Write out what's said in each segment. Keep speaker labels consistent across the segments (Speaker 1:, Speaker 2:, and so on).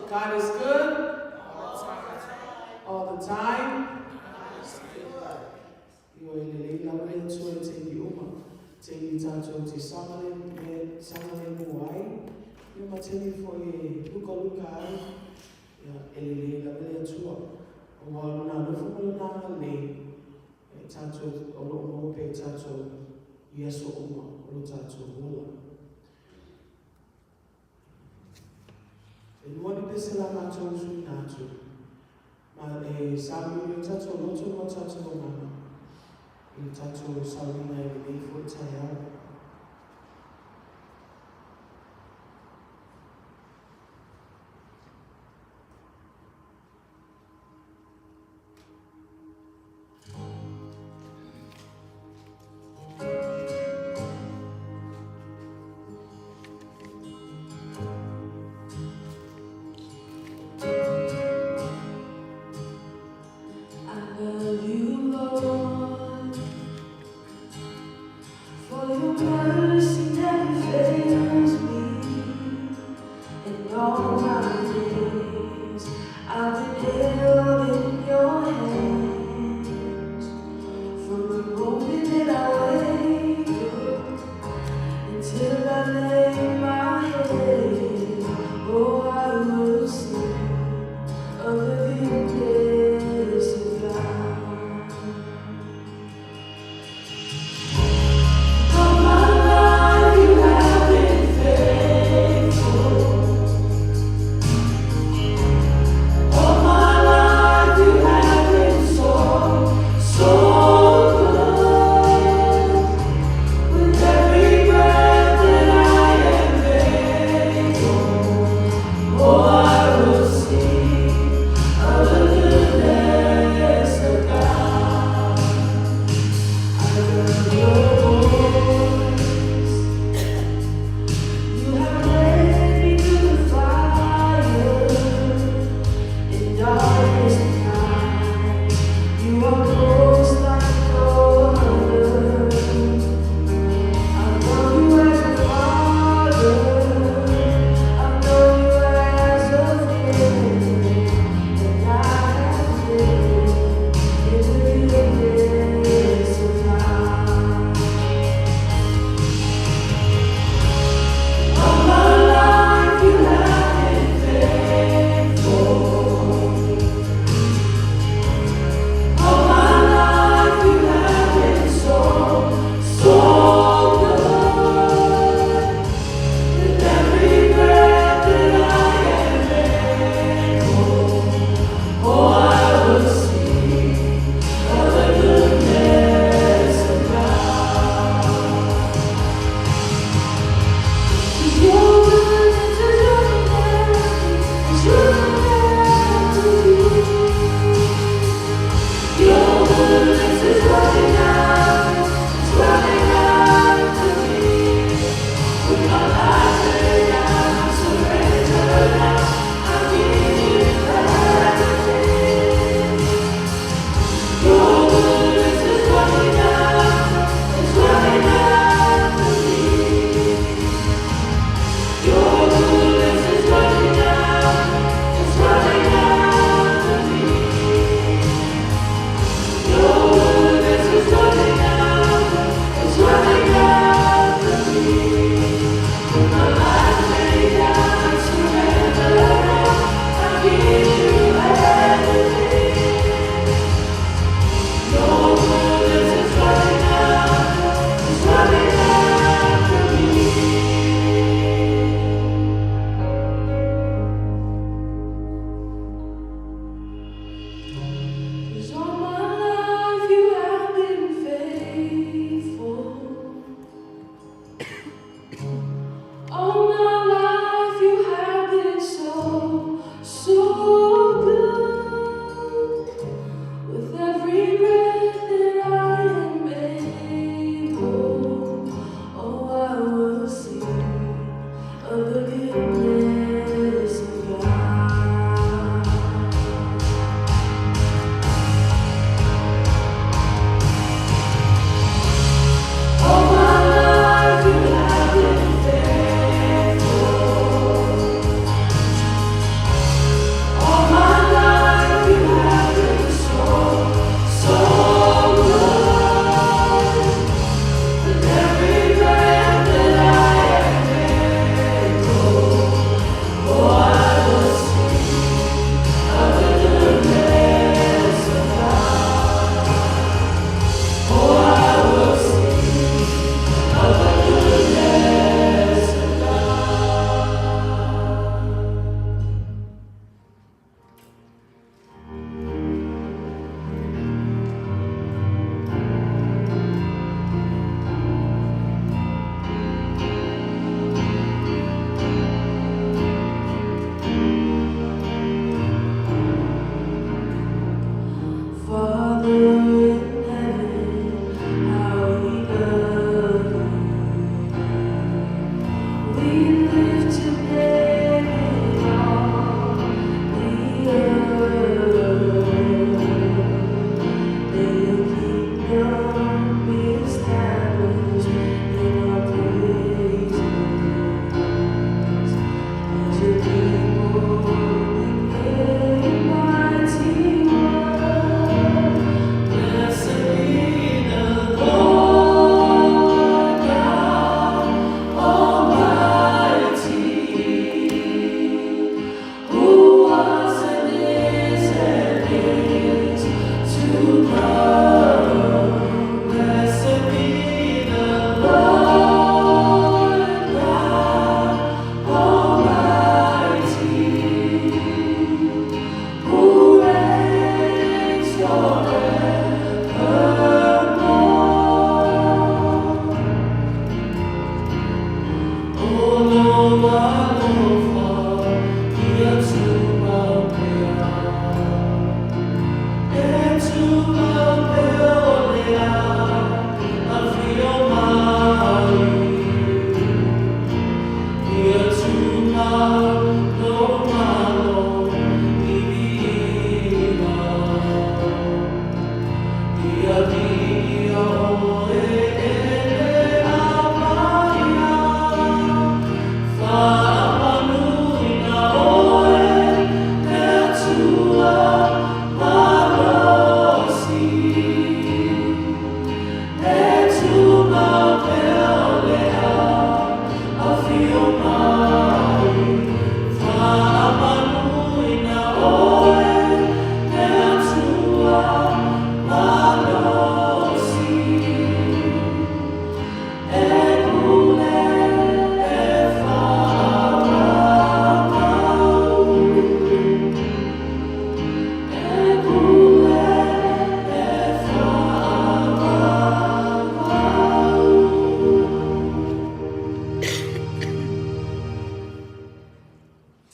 Speaker 1: God is good all the time.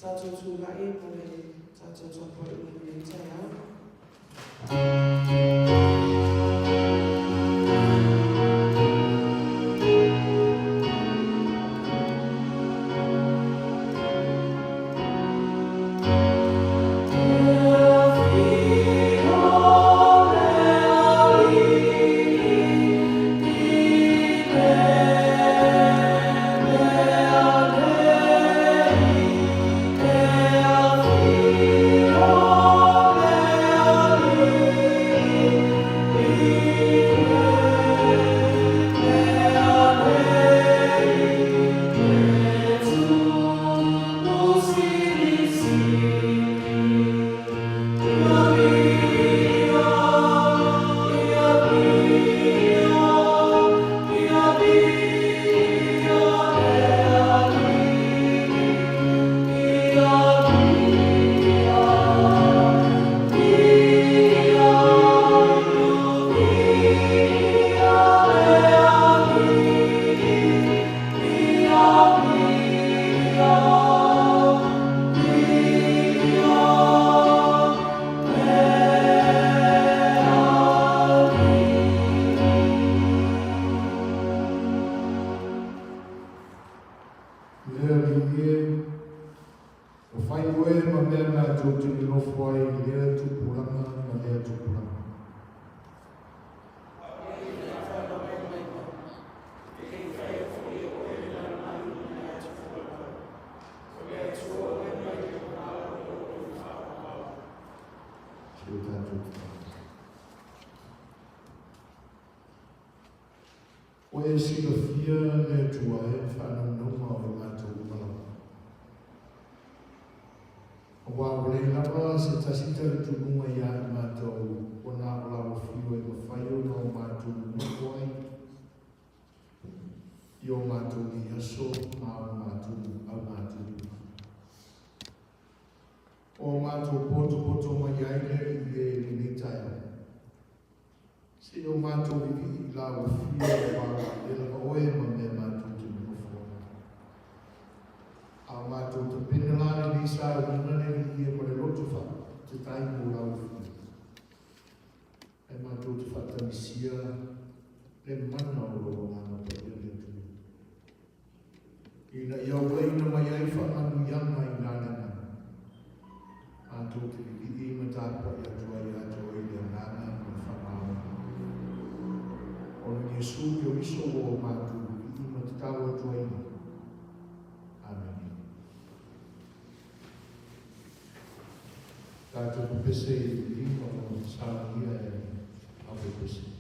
Speaker 1: tātou tūrai po e tātou tapa i me te au.
Speaker 2: Oe sila fia le tua e whanau nauma o mātou umala. O wāwale lawa se tasita le tununga ia i mātou o nā ola o whio e mawhaio na o mātou nukuai. I o mātou ni aso ma o mātou au mātou. O mātou poto mai aile i le ni taia. Se o mātou vivi la o whio e wāra e la oe ma me mātou te mawhua. A mātou te penelane ni sa o nane ni e mare roto wha te tai mō la o whio. E mātou te whatamisia le mana o roa mana pa ia le tū. Ina ia waina mai ai whaanu iana i nānana. Mātou te vivi i matapa ia tua ia tua i le nāna ma whanau. O Yesu ke o iso o mātou i matatawa tuaina. Amen. Tātou pese i lima o sānia e awe pese.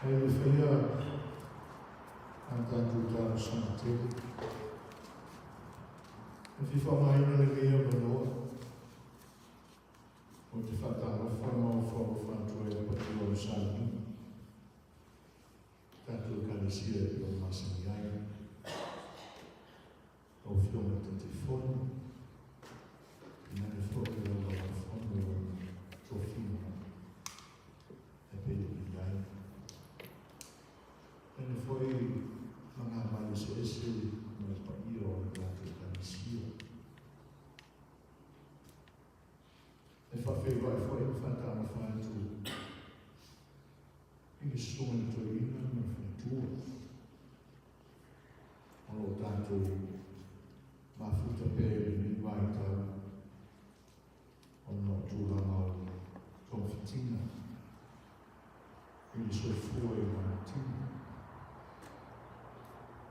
Speaker 2: Ai le whaia a tātou tāu sana tele. E whiwha mai na le mea manoa. O te whakarafa mau whakawhatua e pati o sāni. Tātou kalesia e o masani ai. O whionga te te whonu. I nane whoke o la whonu o tōwhina. E pēi i ai. Ene foi mga mai ese me pai o tātou kalesia. E whawhi vai foi whatama whātu. I songa to ina me whaitua. O tātou mafuta pēri ni vai tau. O no tūranga o tōwhitina. I so foi ma tina.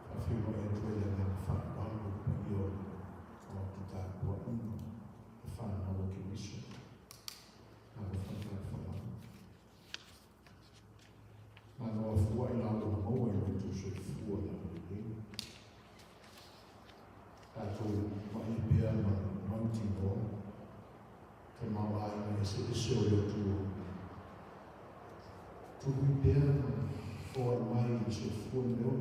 Speaker 2: Whawhi vai e tuele me whakawalo pai o te tāpua ina. E whanau ki miso. Mano a fua i lau na maua i tu so fua na ui. Tātou mai pia ma mauti no. Te mau ai me se iso i o tu. Tu hui pia ma fua mai i so fua neo.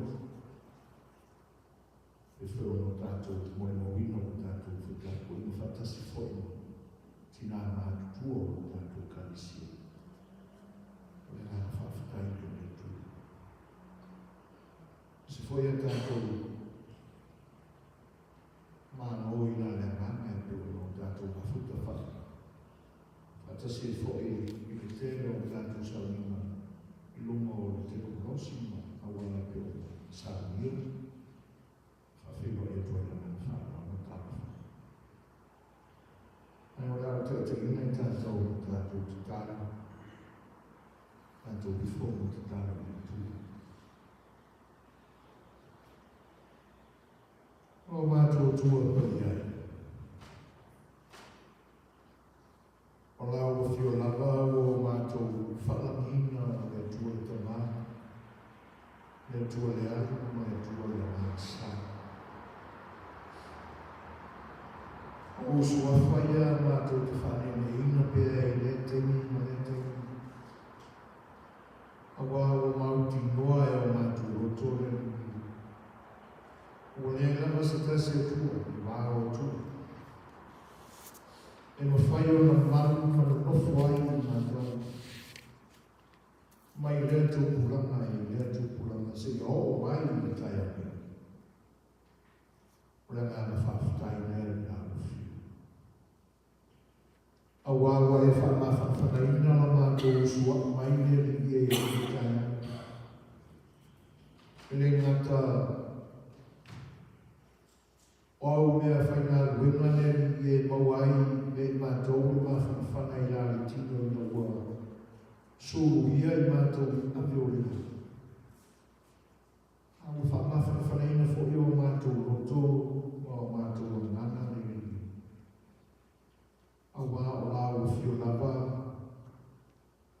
Speaker 2: E whio no tātou moe mo wino no tātou whitako i no whatasi fua no. Tina ma tuo no tātou kalisia. O le ngā whawhakai no. Se foi a tātou mānō i nā lea ngānga e pēo no tātou mawhuta whaka. Whatasi e foi i le tēra o tātou saunima i lunga o le teko rosi ma awana pēo sāmia. Whawhiwa e tuana na whāra no tātou. Ai o rāo te ina i tātou te tāra. Tātou bifo mo te tāra i tūra. O mātou tua pai ai. O lau o whio lava o mātou whalamina le tua le tamā. Le tua le aru ma le tua le māsa. O sua whaia mātou te whane me ina pēa i le temi ma le temi. A wā o mauti noa e o mātou o tōre ni. O le lama se tase tua, i wā o tua. E ma whai o na maru ma na nofu ai i nā tau. Mai lea tō puranga i lea tō puranga se i o mai i le tai ame. O le ngā na whawhitai nea i nā uwhi. A wāwa e whanawhanaina la mātou sua mai lea ni e i le tai ame. E le ngata o au mea whainga wimane i e mauai me mātou i mawhana i rāri tino i na ua. Sūru ia i mātou i ame o rina. A ua whamawhana ina fo i o mātou roto o mātou o ngana ni rini. A wā o lau whio lava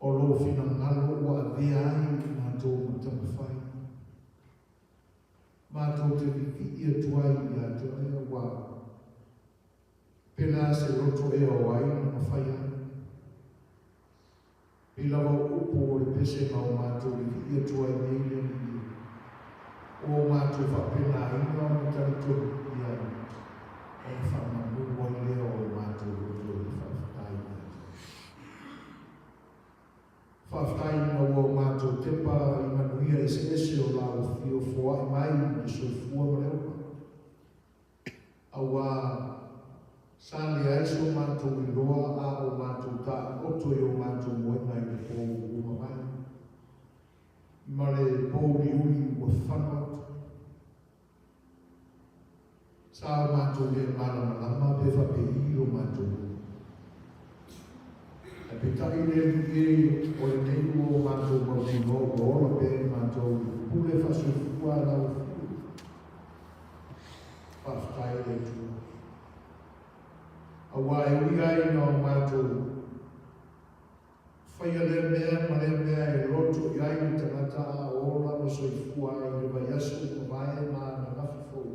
Speaker 2: o lo whina ngalo o a vea ai i mātou matamawhai. Mātou te wiki ia tuai i a te ea wā. Pena se roto e o ai na mawhaia. Pilawa upo o le pese mau mātou wiki ia tuai nei le ni. O mātou whapena ina o na tarito i ai. E whamamu wai leo o mātou roto i whawhatai i ai. Whawhatai ina o mātou tepa i manuia e se ese o lau whio fua i mai i so fua mareupa. A wā sāne aiso mātou i roa a o mātou tā oto i o mātou moina i le pōu uma mai. Ma le pōu ni ui ua whanau. Sā mātou le marama lama pe whape i o mātou. E pe tai le nge o le neiu o mātou ma nei no o ora pe mātou pule whasu fua lau fiu. Whaftai le tu. A wā e ui ai no mātou Whai a lea mea e roto i ai te ngata a ora ma soifua e le vai asu o mai ma na mafi fou.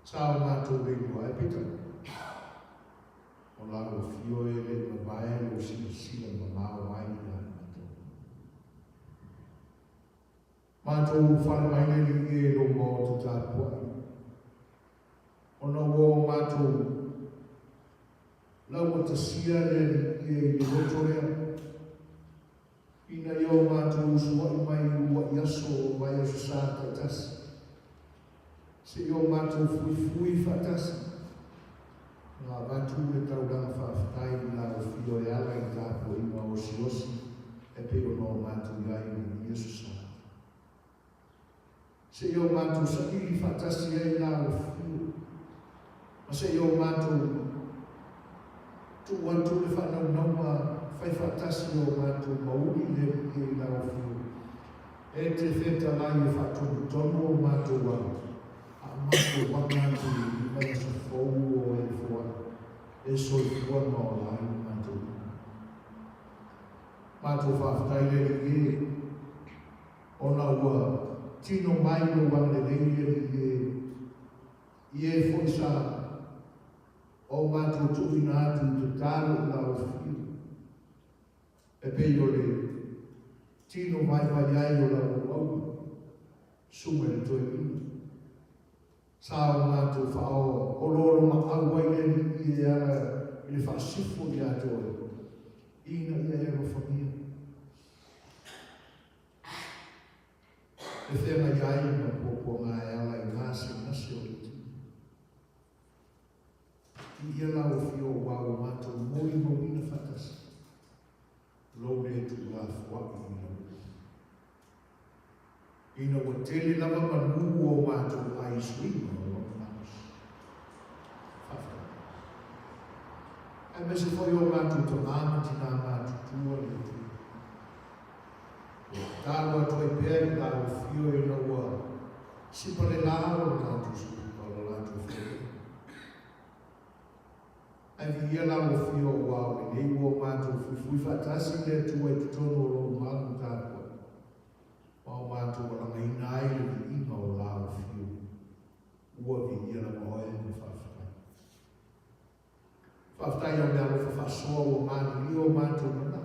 Speaker 2: Sao mātou rei mua e pita. O lago fio e le ma vai o sila ma mao ai ni a mātou. Mātou whare mai le e lo mō te tāpuai. Ona wō mātou lau o tasia le i rotorea. Ina i o mātou usua i mai ua i aso o mai aso sāta tasi. Se i o mātou fui whatasi. Ngā wātu le tauranga whawhatai nā o whio e ala i tāpo i ma osi e pe o no mātou i ai i Iesu sāta. Se i o mātou sa i whatasi e nā o whio. Ma se i o mātou tu wantu le whanau naua whai whatasi o mātou mauri le i nā o whio. E te wheta lai e whatonu tono o mātou wau. A mātou wangātou i mai sa fōu o e fua. E soi fua no o lai mātou. Mātou whawhatai le i o nā ua tino mai no wang le i e fwoi sa o mātou tuhi nā atu te tāro nā o whiu. E pei o le tino mai ai o la o au. Sume le toi ina. Sā o mātou whao o loro ma au ai le i le whaasifo i ato e. Ina i e rofamia. E whenga iai ma popo ngā e ala i ngāsi nasi o le tino. I ia lau whio wau mātou mori mawina whatasi. Lo me tu la whaaki i lau. Ina wa tele lava manu o mātou ai swinga o mamas. Whawha. E me se whai o mātou ta māma tina mātou tua le tu. Tāua toi pēr lau whio i lau a sipale lau o mātou swinga o mātou whio. Ai vi ia la o fio wau e nei o mātou fui whatasi le tua i tutono o lo mātou tāpua. Wau mātou o langa ina ai le vi inga o la o fio. Ua vi ia la moe me whawhatai. Whawhatai o mea lofa whasoa o mātou i o mātou mana.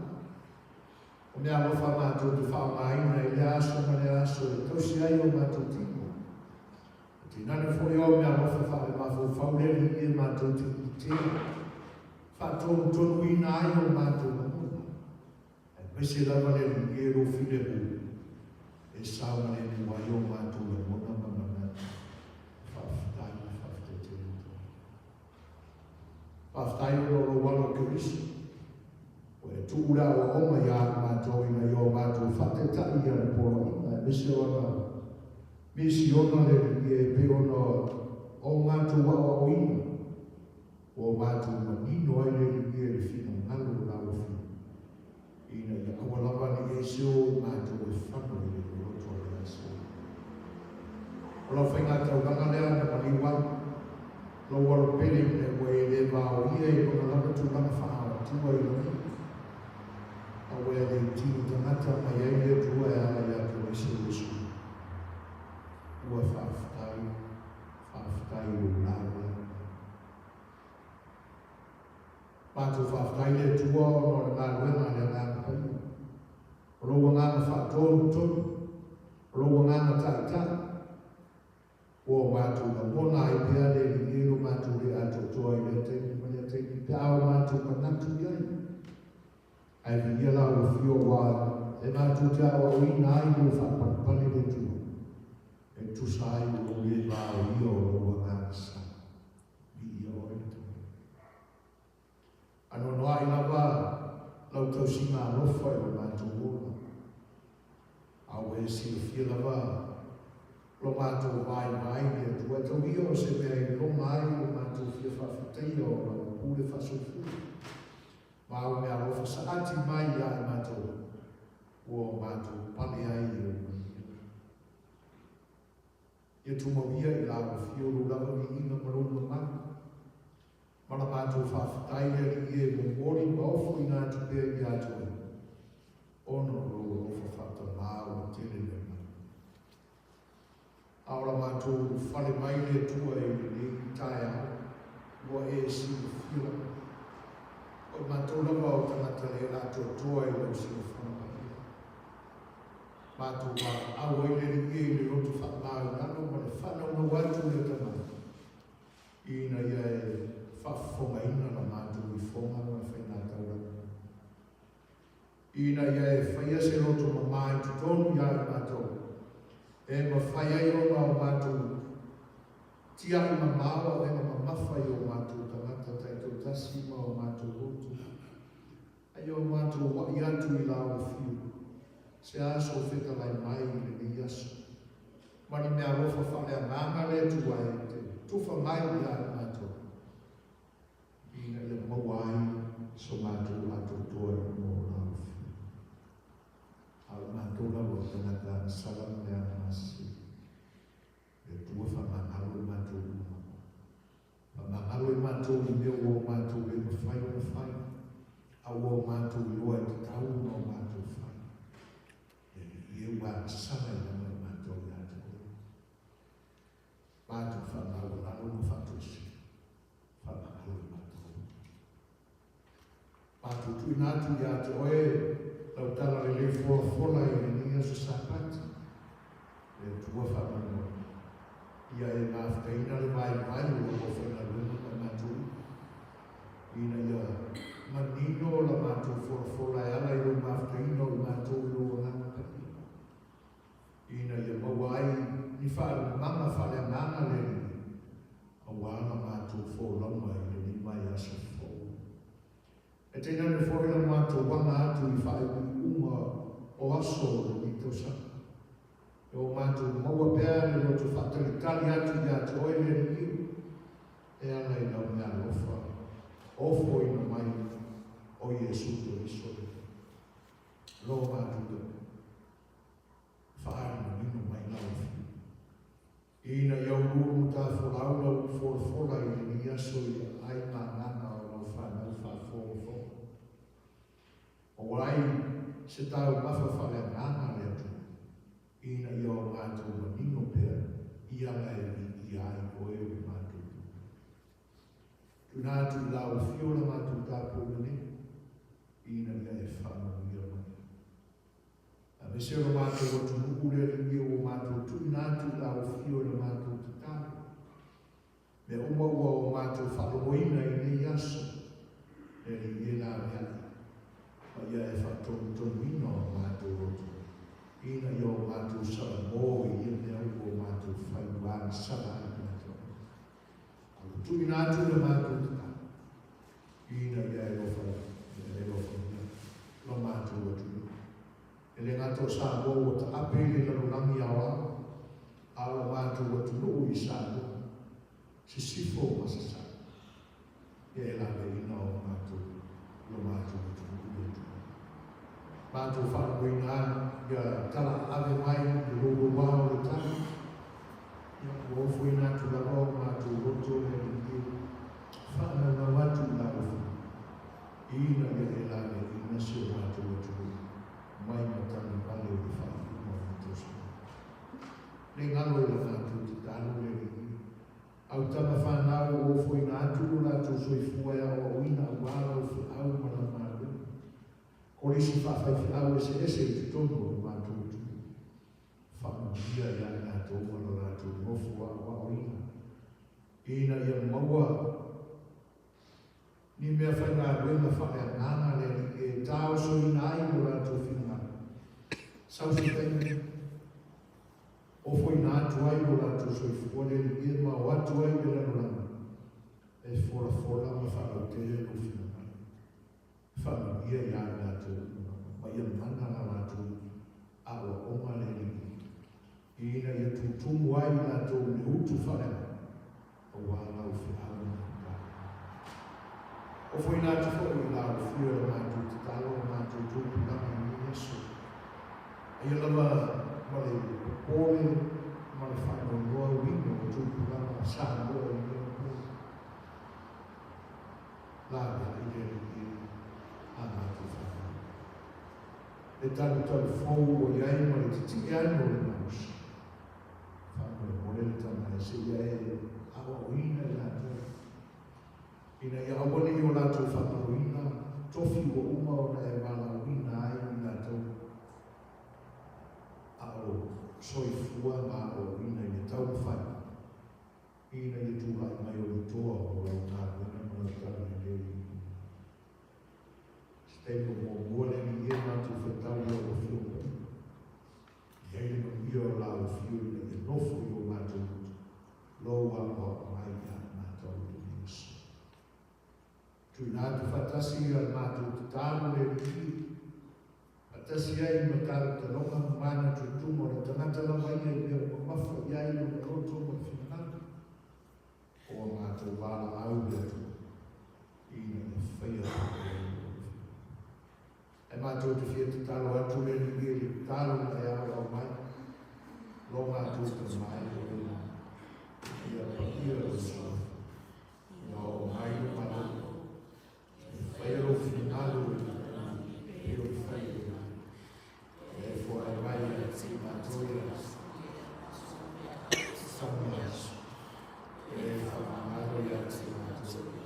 Speaker 2: O mea lofa mātou te whaumaina e le aso ma le aso e tausi ai o mātou tiko. Tinane fo i o mea lofa whae mafo whaureli i mātou tiko tiko. Whatonu tonu i nā i o mātou mamona. E pese lava le e ro file hu. E sawa le mua i o mātou mamona mamana. Whawhatai na whawhatai te rito. Whawhatai o loro walo kirisi. O e tuura o oma i a mātou ina i o mātou whatetai i a polo ina. E pese ona. Mesi ona le e pe ona o mātou wa o ina. O mātou manino ai le ringia le whina ngalo la o whina. Ina i awalava ni e seo mātou e whano i le roto le aso. O lau whainga tau langa lea na maliwa, lau walo pele me ue e le vāo ia e kona langa tu langa whaha tua i lani. A ue le tino tangata mai ai le tua e ala i ato e seo e su. Ua whawhatai o lāua. Mātou whawhatai le tua o no ngā ruenga le ngā pai. Roa ngā whaatonu tonu. Roa ngā tai. O mātou ka mona i pēr le rinero mātou le ato toa i le teini mania teini. Pēr mātou ka natu i ai. Ai vi ia lau o whio wā. E mātou te awa o ina ai o whapapane le tua. E tusai o le vāo i o roa ngā sa. Vi ia o e tua. Ano noa i lava lau tau singa alofa e o mātou ora. Au e si o fia lava lo mātou vai ni e tua tau i o se mea i lo mai o mātou fia whawhitai o lau pūre whasofu. Mau mea alofa sa ati mai i a mātou o mātou pane ai i o mai. Ia tumawia i lau fio lo lava ni inga marunga mai. Mana mātou whawhatai le i mo mori maofu i nā tu pēr i atu. Ono roa o whawhata māu o tele le mai. Aora mātou whale mai le tua e le i tae au. Wa e si whila. O mātou lawa o tangata le ato toa i lau si whanau. Mātou wā au e le i le roto whamau nano ma le whanau na watu le tamau. Ina ia e whafonga ina na mātou i whonga ma whaina tauranga. Ina ia e whaia se roto ma mai tu tonu ia e mātou. E ma whaia i roma o mātou. Tia i ma māua e ma mawhai o mātou tangata taito tasi ma o mātou roto. Ai o mātou wa i atu i lao whiu. Se aso whika lai mai le ni aso. Mani mea rofa whalea nganga le tua e te tuwha mai i a mātou. Ina le mawai so mātou ato toa i mō lao whiu. Al mātou la o tangata salam mea masi. Le tua whamangalo i mātou uma. Whamangalo i mātou i mea o mātou e mawhai o mawhai. Au o mātou i loa i te tau no mātou whai. E wā sana i nama i mātou i atu. Mātou whamangalo nalo no whatosi. Whamangalo i mātou. Mātou tui nātu i atu oe. Lau tala le le fola i le ninga sa sapati. Le tua whamangalo. Ia e mawhakaina le mai mai o le whaina luna ka mātou. Ina ia manino la mātou fola e ala i lo mawhakaina o mātou i lo ngana kati. Ina ia mawai ni whaare mama whaare ngana le ni. A wāna mātou fola mai le ni mai asa fola. E tēnā me fola mātou wanga atu i whae uma o aso le ni tau saka. E o mātou maua pēr le roto whatari tali atu i atu oe le ni. E ana i nau mea lofa. Ofo i na mai o Iesu te iso. Lo mātou le. Whaare na mino mai lau. Ina iau lulu ta wholaula u whola i ni aso i ai mā ngana o lau whanau whafola. O ai se tau mawha whale ngana le atu. Ina ia o mātou manino pēr, ia lai i ai koe o mātou. Tu nātu lau whiola mātou tāpōna ne, ina ia e whanau ia mai. A me se o mātou atu nuku le ringi o mātou, tu nātu lau whiola mātou te tāpō. Me umaua o mātou whaloina i ne iaso, e ringi nā mea. Ma ia e whatonu ina o mātou atu. Ina i o mātou sara mōi i mea o mātou whaiwāna sara i mātou. Alu tui nātu le mātou tata. Ina i e ofa mea. Lo mātou atu. E le ngato sā mō o ta ape le laronami awa. Ala mātou atu no i sā mō. Si sifo masa sā. E la me ina o mātou. Lo mātou atu. Mātou whakakoina ia tala ave mai i rogo wāo le tani. Ia kuofu i nātu lako mātou roto le ringi. Whanau na watu la ufu. Ina ia e lane i nasi o mātou atu. Mai matani pale o le whakakoina o mātou sa. Le ngalo i la mātou te talo le ringi. Au tama whanau o ofu i nātu o lātou soifua o uina wāo fi au mana mātou. Ko isi whawhai whiau e se i te tono o mātou tu. Whakamia i a ngātou mana rātou mofu a waoina. Ina ia maua. Ni mea whai ngā ruenga whakea ngāna le e tāo so i nā i o rātou whina. Sausi tēne. O fwoi nātu ai o rātou so i whuole ni e ma o atu ai o rātou. E fora ma whakau te e o whina. Whamia i a rātou, ma ia mana a rātou, awa oma le ringi. Ina ia tūtumu ai rātou me utu whanau, o wālau whiau na tā. O fwoi nātu whoi lau whio a mātou te talo a mātou tūpu lama i Iesu. Ia lama male pōre, male whanau noa wino o tūpu lama sā noa i Iesu. le ni a mātou whakau. Le tanu tau fau o iai mo le titi e anu le mausa. Whanau e more le tana e se iai awa o ina i lātou. Ina i awane i o lātou whanau ina, tofi o uma o na e wala o ina ai i lātou. Ao soifua ma o ina i le tau whai. Ina i tuha i mai o le toa o lau tāku ina mo le tau i leo i. Stego mo muone ni e mātou whetau i o whio. Iei no i o lau whio i le nofo i o mātou. Lo wa o mai a mātou i Yesu. Tui nātu whatasi i al mātou te tāru le ki. Watasi ai mataru te longa mana tu tumo le tangata la mai e mea o mafa iai o me roto mo whinanaka. O mātou wala au le tu. Ina e whaia e mātou te whia te talo atu le ni mea le talo na e awa o mai. Lo mātou te mai o ina. Ia pakia o so. Ia o mai o mātou. E whaia o whinalo e e o whaia. Therefore, I write it in my toilets. Some years. Therefore, I write it in my toilets.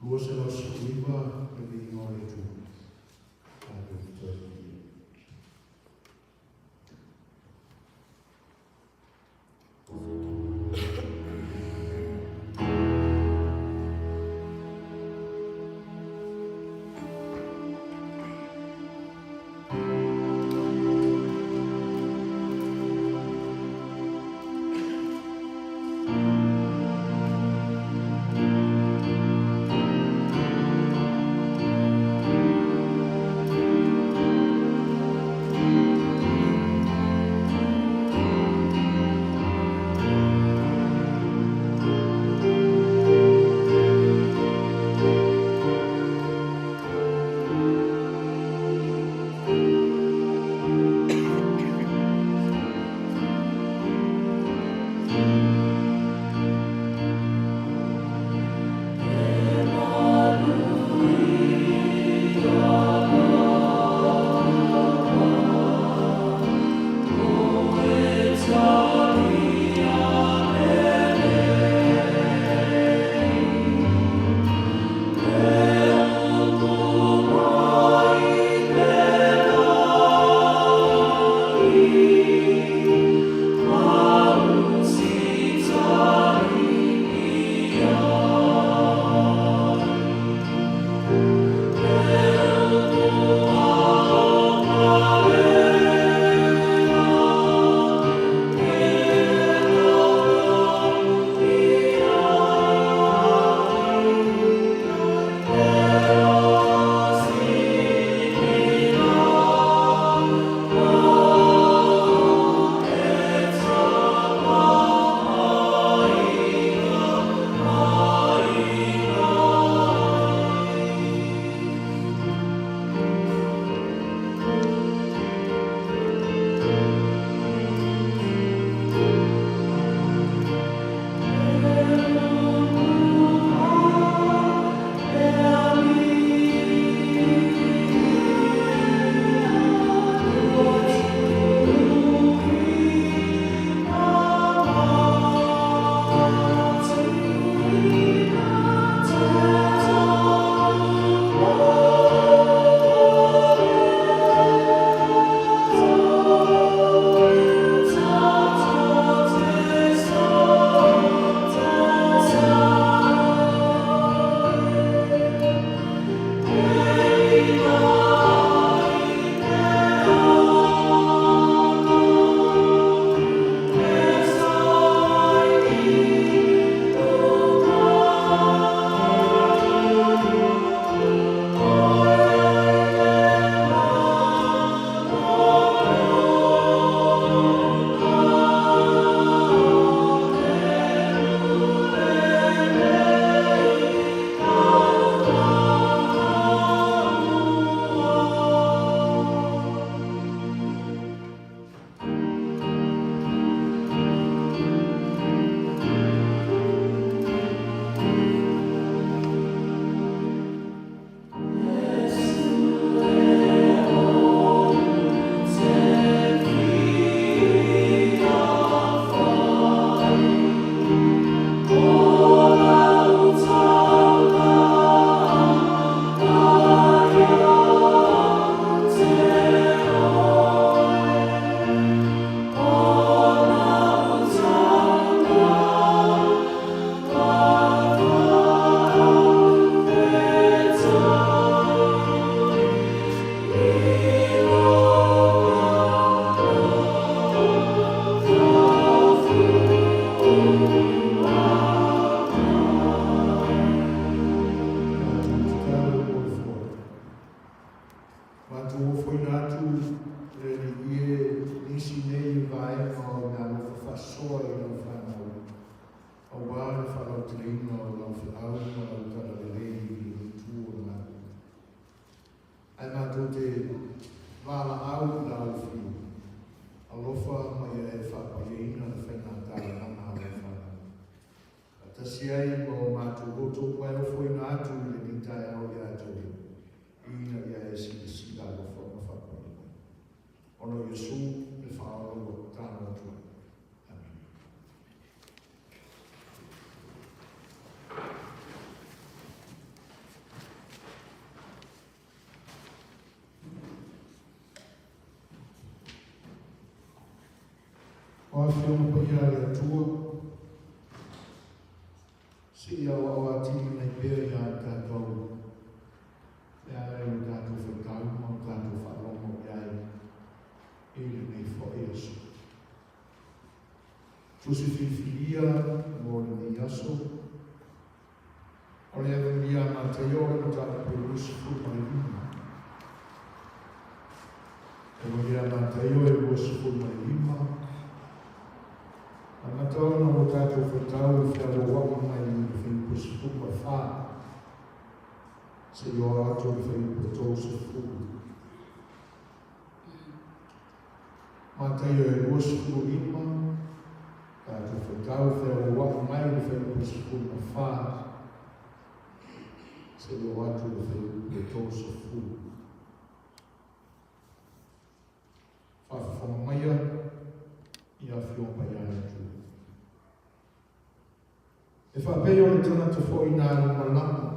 Speaker 2: Lua se lo scriva e vi ignore tu. whiwhawhia pa ia le atua. Si ia wa atini nei pia ia tātou. Ia reo tātou whakau, mau tātou whalomo iai. Ili nei fo Iesu. Tusi whiwhiria mō le ni aso. O le ea ma te ore ma tātou perusi mai lima. O le ea ma te ore rusi mai lima. Ana taona o tātou whatau whiaro wau mai i whipusi mai whā. Se i o ato i whipusi fuku. Ma te ore rusi lima. Tātou whatau whiaro wau mai i whipusi mai whā. Se i o ato i whipusi fuku. Whawhamaia i a whiompa i ana tu. E whapei o le tana te fo i nā rumalama,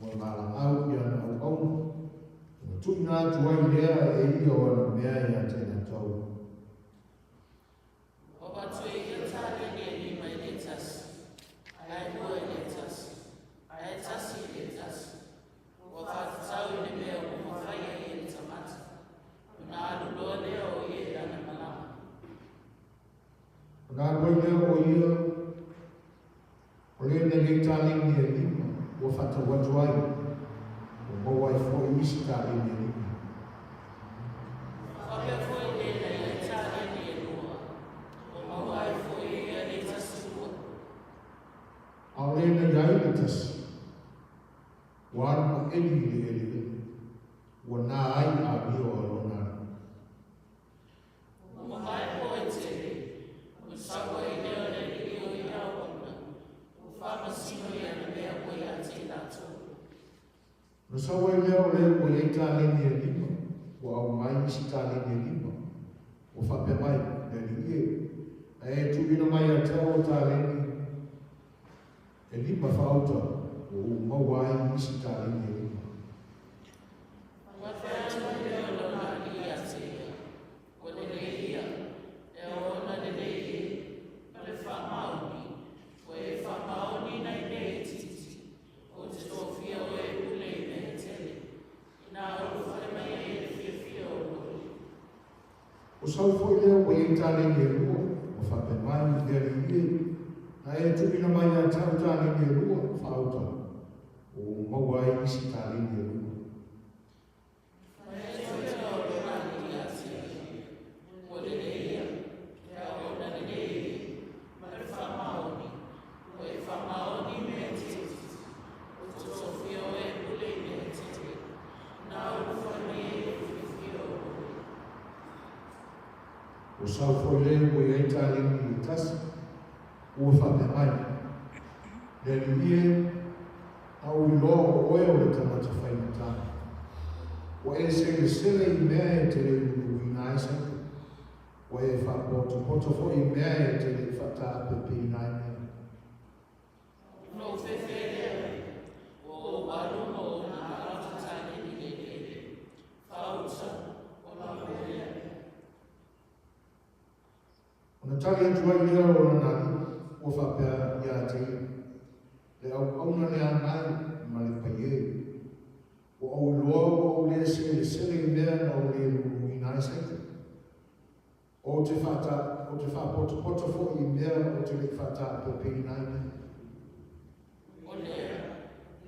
Speaker 2: o ngāra au i ana au au. O tui nā tuai lea e i o ana mea i a tēnā tau.
Speaker 1: O patu e ia tāre ni mai le tasi. Ai mua le tasi. Ai tasi le tasi. O whātatau i le mea o mawhaia i le tamata. O nā aluloa lea o i e ana malama.
Speaker 2: O nā roi lea o ia, o le nei tālingi e lima, o whatawatu ai, o mawai fo i isi tālingi e lima.
Speaker 1: Whapea fo i le nei tālingi e lua. O mawai fo i ia le tasi lua.
Speaker 2: A le nei ai le tasi, o arma eli le eli, o nā ai a mio a lona.
Speaker 1: O mawai fo i te re, o sawa i leo le i o i au ona. O whamasino i ana mea o i a te lato.
Speaker 2: No sawa i leo le o i tālingi e lima, o au mai isi tālingi e lima, o whapea mai, le li e. E tuina mai a teo o tālingi, e lima whauta, o mawai isi tālingi e lima.
Speaker 1: Whawhea leo lona i a te ia. O le le ia, e ona le le ia, o le whamaoni, o e whamaoni nei nei titi, o te tōwhia o e ule i me tele. Nā oro whare mai e le whiawhia o lori.
Speaker 2: O sau foi leo o i tālingi e lua, o whape mai i le li e. Na e tuina mai a tau tālingi e lua, whauta, o mawai isi tālingi e lua. O sau foi leo o i tālingi e tasi, o whape mai. Le li e, au i loa o oe o le tamata whainatana. O e sele i mea e te le unu i naisa, o e whapoto fo i mea e te le whata pepe i nai mea.
Speaker 1: No whewhere, o warumo o nā ratatane ni le lele. Whauta, o nā where.
Speaker 2: O na tali atu ai lea o na nani, o whapea i a te i. Le au auna le anai, ma le paie. O au loa o au le sele i mea na o le unu i naisa. O te whapoto fo i mea o te le whata pepe i nai mea.
Speaker 1: O lea,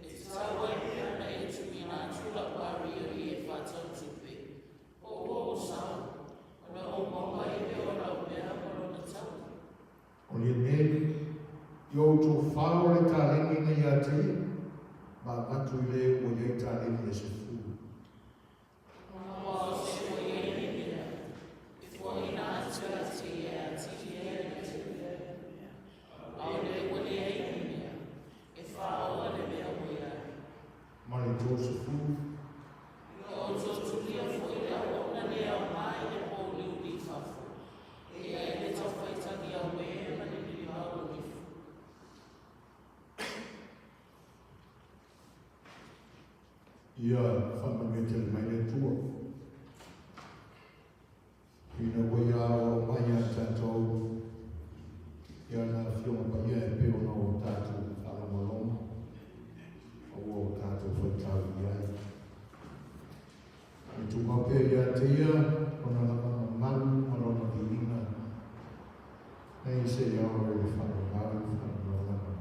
Speaker 1: e te taua i ana e tui nā tula pari o i e whatau tupe. O sao, o na o mawa i me o nau mea o na tau.
Speaker 2: O le nei, i o tō whao le tālengi na i a te i, ma matu i le o le tālengi e se fu.
Speaker 1: Mawa o se o i e ni mea, e fo i nā tua te e a ti e ni te mea. Au le o le e ni mea, e whao o le mea o i a.
Speaker 2: Ma le tō se fu,
Speaker 1: O tō tuli a fo i le a ona le a mai le o liu li whafo. E a e le tau whaitangi a wea ma le li hao ni fu.
Speaker 2: ia whamangete mai le tua. Ina wai a o mai a tātou Nei se iau e le whanau whanau.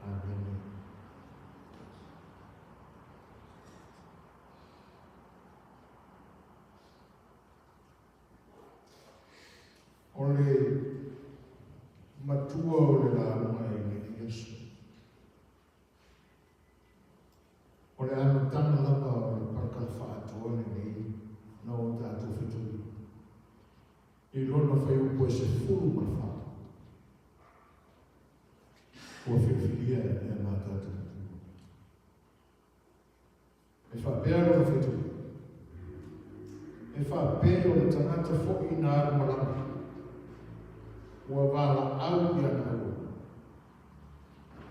Speaker 2: Amen. O le matua o le launga i le Iesu. O le amatanga lapa o le parkala whaatoa nei na o tātou whetui. I lona whai upo e se furu ma wha. Ua whiwhiria e a mātātou whetui. E whapea o le whetui. E whapea o le tangata fo'i nā aru malama. Ua wala au i ana au.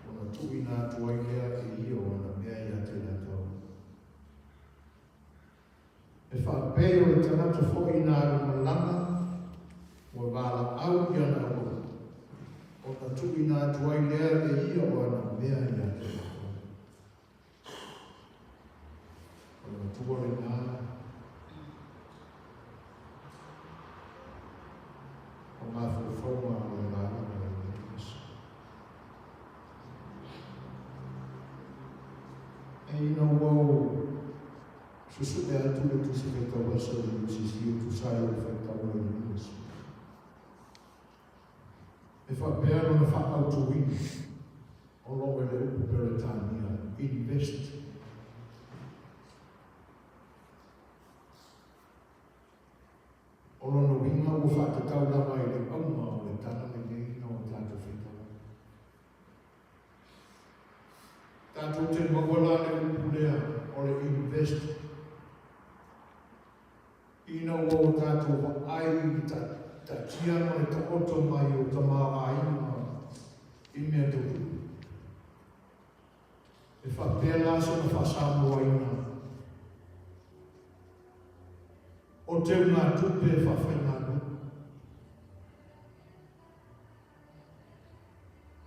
Speaker 2: Ona tui nā tuai lea e ia o ana mea i a te nā tau. E whapea o le tangata fo'i nā aru malama. Ua wala au i ana au. Ona tui nā tuai lea e ia o ana mea i a te nā tau. Ona tuare nā. O ngā whawhauma o le nāra o le Iesu. E ina wau susu e atu e tusi me tawasa o usisi o tusai o whaitawa o le Iesu. E whapea no na whaautuini o lo e le upu peretania. Invest. O lono winga o whakatau lama i le auma o le tana le nei no o tātou whetau. Tātou te mawala le upulea o le invest. Ina o tātou wa ai i ta tiana le ta oto mai o ta maa aina i mea tuku. E whapea laso na whasamu aina. O te ngā tupe e whawhai ngā nuku.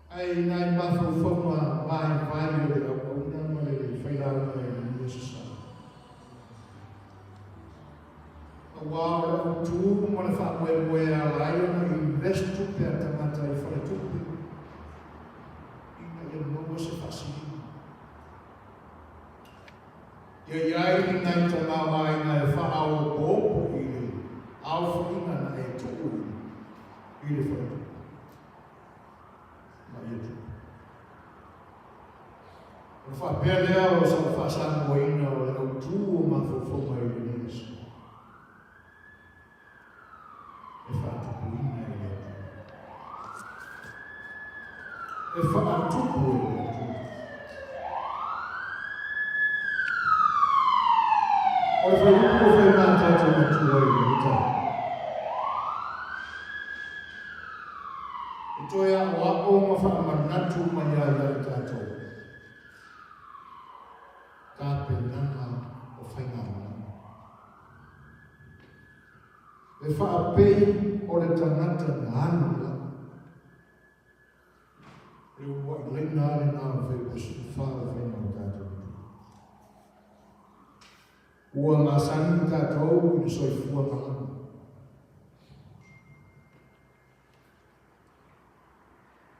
Speaker 2: Ai nai mawhu whaunga mai vai o le au auna ma le whairau mai o Iesu sa. A wāo le au tūku ma le whaamue moe a lai ana i invest tupe a tamata i whare tupe. Ina e mua se whasiri. Ia iai ni ngai ta mawai ngai whaau o pōpo i le au whainga na e tuku i le whare. Ma i e tuku. O whapea lea o sa whasango ina o le au tū o mawhawhonga i le Iesu. E whaatuku ina i le tuku. E whaatuku i le tuku. O whai upo whai mā tātou na tua i le ta. E toi a o ako ma wha manatu mai a ia i tātou. Tā penanga o whai ngā mana. E wha a pei o le tangata na anula. E o wai leina le nā whai pasu wha o whai ngā tātou. Ua masani tātou i le soifua malama.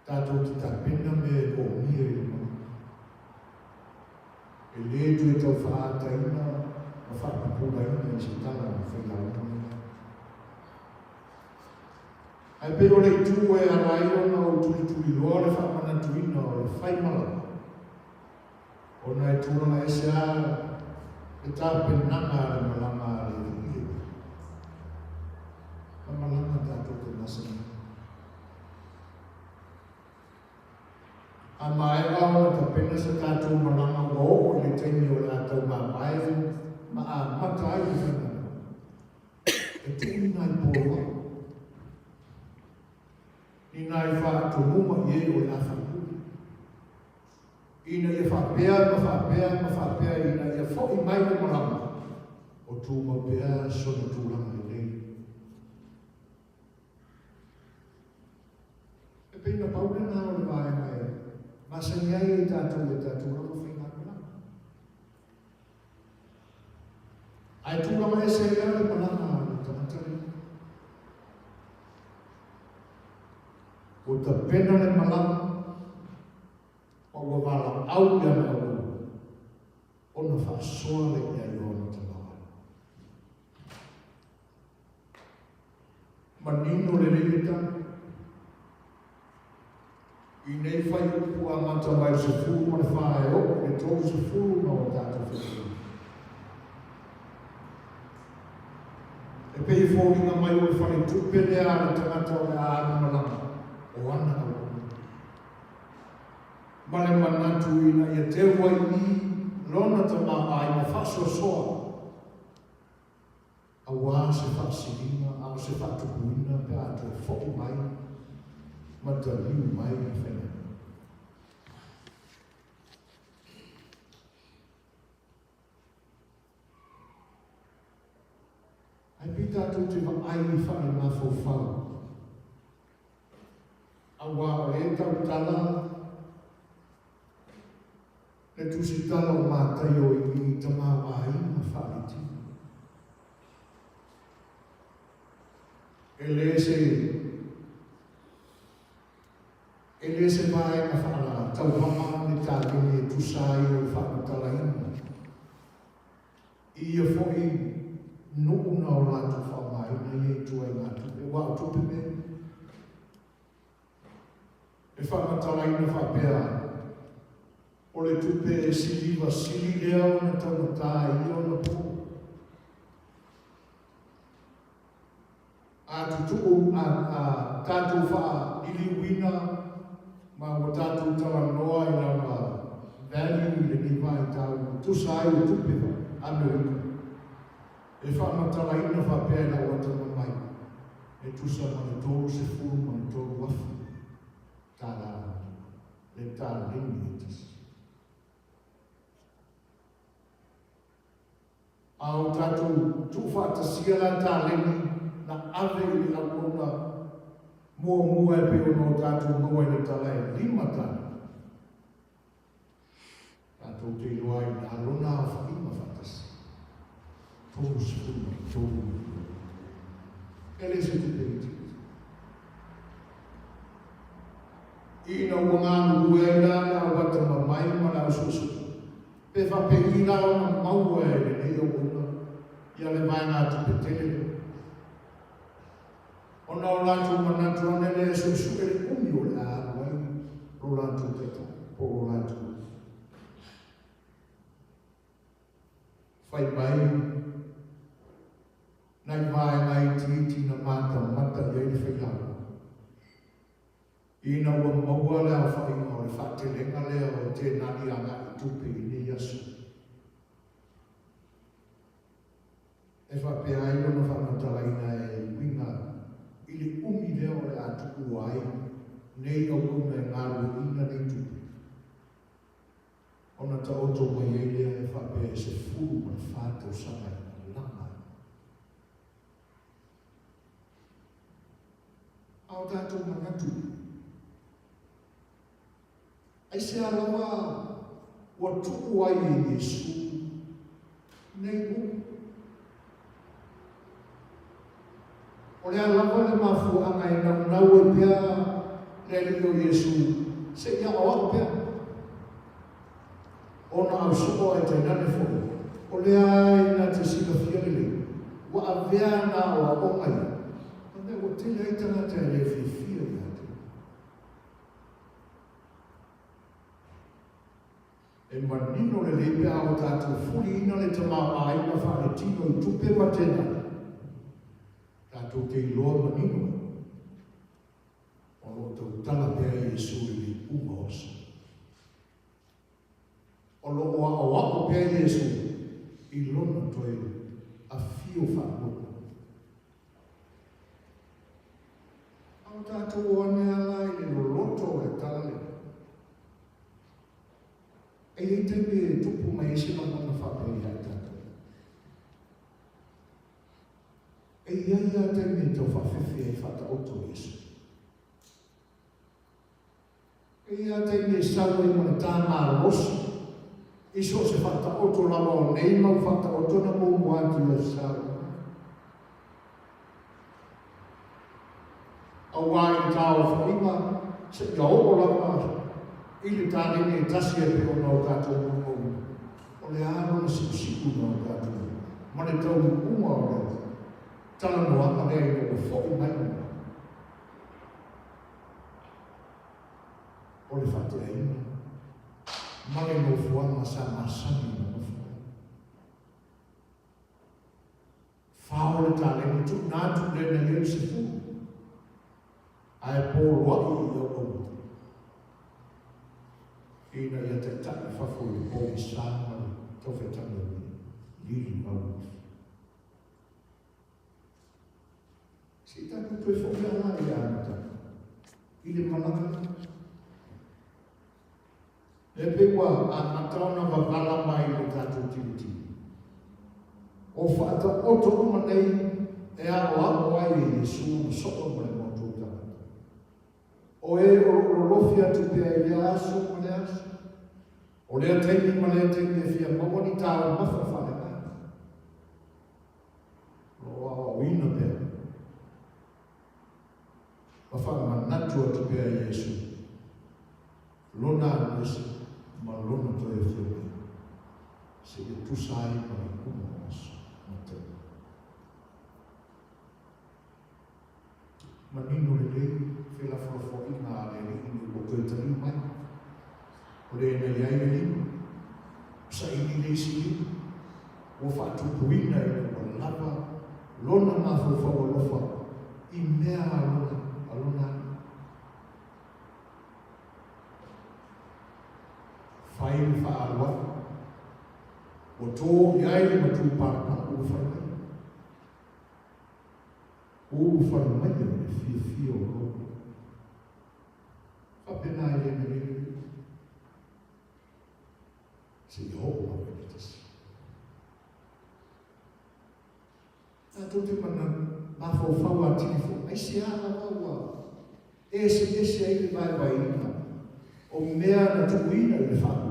Speaker 2: Tātou ki tā pena me o mia i luma. E le tu e tau whaata ina, a whaapapura ina i se tala o whaila ina. Ai pero le tu e arai ona o tuli loa le whaamana tu ina o le whaimala. Ona e tūranga e se a e tāpe nanga le malama le ire. A malama tātou te nasana. A mai au na ta pena sa tātou malama o le teini o la tau ma maifu ma a matai i whanana. E tūni nai pōwa. Ni nai whātu muma i e o la whanana. Ina ia whapea, ma whapea, ina ia who'i mai le marama. O tū mapea sona tūranga le rei. E pina paule nā o le vai mai. Masani ai e tātou rama whainga marama. Ai tūrama e se ia le marama le tamatari. o ta pena le malama, o wa wala au ia na au, o na whaasoa le ia i ona te mawa. Manino le leita, i nei whai upu a mata mai se furu ma le whae o, e tō se furu ma o tātou whakuru. E pei fōringa mai o le whare tupele a le tangata o le āna malama, o ana au. Male manatu ina ia te wai ni, lona ta maa ai ma whaso soa. A wā se whasiringa, a se whatupuina, pe a te whoki mai, ma ta liu mai i whena. Ai pita tu te wa ai i whare ma whau. A wā o e tau tala, e tu si tala o mātai o i ta mā ai ma whare ti. E le se vai ma whaala, tau hama ni tā kene tu sai o i whare tala ina. Ia fōi nuku na o lātu whaamai na i e tuai ngātu. E wā o tupe me. E whamatala ina whapea. O le tupe e siliwa sili leo na taunata i o na pō. A tutuku a tātou wha iliwina ma o tātou tawa noa i lawa value le ni mai tāu tusai o tupe Amerika. E whamatala ina whapea na o atama mai. E tusa mana tōru se furu mana tōru wafu. Tāna le tāna lini e tisi. Ao tātou tūwhata siala tā lini na ave i a kona mua e peo no tātou mua i le tala e lima tāna. Tātou te iloa i a lona a whaima whatasi. Tōru se furu, tōru. Ele se te peiti. Ina wangānu uera na wata mamai mana ususu. Pe whapehina o na maua e le nei o una. Ia le mai ngā tupe tele. O na o lātu manatu ane le susu e le umi o le āru ai. O lātu teta. O lātu. Whai mai. Nai mai ngai titi na mata mata i ele whailau. Ina ua maua lea whainga o le whatelenga lea o te nani anga i tupe i ni yasu. E whapea i lona whanatala ina e winga i le umi lea o le atuku ai nei au kuna e ngāru ina nei tupe. Ona ta oto mai e lea e whapea e se furu ma whātou sanga i langa. Ao tātou manatu. Ai se alawa wa tuku ai e Yesu nei u. O le alawa le mafu anga e nau e pia le li o Yesu se ia o au pia. Ona au suko e te nane fo. O le ai na te sika fiarile. Wa avea na o a ongai. Ane o te leitanga te le fifia ia te. E manino le lepe ao tātou furi ina le tamama ai ma whare tino i tupe matena. Tātou te iloa manino. O tau tala pēr Yesu i li uma osa. O lo oa o ako pēr Yesu i lona toi a fio whanoko. Ao tātou o ane ala i le loloto e tala le. E i te me tupu mai ese na mana whapei hai tātou. E ia te me tau whawhewhi e whata oto Yesu. E ia te me sawa i mana tāna rosi. Iso se whata oto lawa o nei mau whata oto na mō muatu ia sawa. wai i tau whainga, se ia o lama, i le tāne ne tasi e pe o nau tātou mō. O le āno na siku nau tātou. Ma le tau uma o le, tala no aka lea i o whoi mai o. O le whate a ina. Ma le no fuanga sa masani na no fuanga. Whao le tāne ni tu nātu le na leo se fu. Ai pō waki i o o. Ina ia te tāne whafo i pō i sāma tofe tanga lili mau. Si tāku tue whoki ana i ānata. I le mananga. Le pewa a mataona wawala mai le tātou tiriti. O whaata oto uma nei e aro ako ai e Yesu na soko mai motu tātou. O e o lofia te pia i le aso o le aso. O lea teimi ma lea teimi e fia mamoni tāu mawha whane mai. Loa o ina pia. Ma whaka manatua te pia i Yesu. Lona Yesu, ma lona to e whio. Se e tusai ma i kuma aso. Ma te. Ma nino le lei, whila whawha i ngā le rini o koe tani mai. O le ena le aile ni, sa ini le si, o whatupuina i le lava, lona mafu whawalofa, i mea alona. Whaini whaarua, o tō i aile matu pārma o whanai. O whanai e le fia o rogo. Whapena i le mene. Se i hopo ma wenitas. Nā tō te mana mawhau whaua tifo, ai se ana whaua. E se ai le vai ina. O mea na tukuina i le whaui.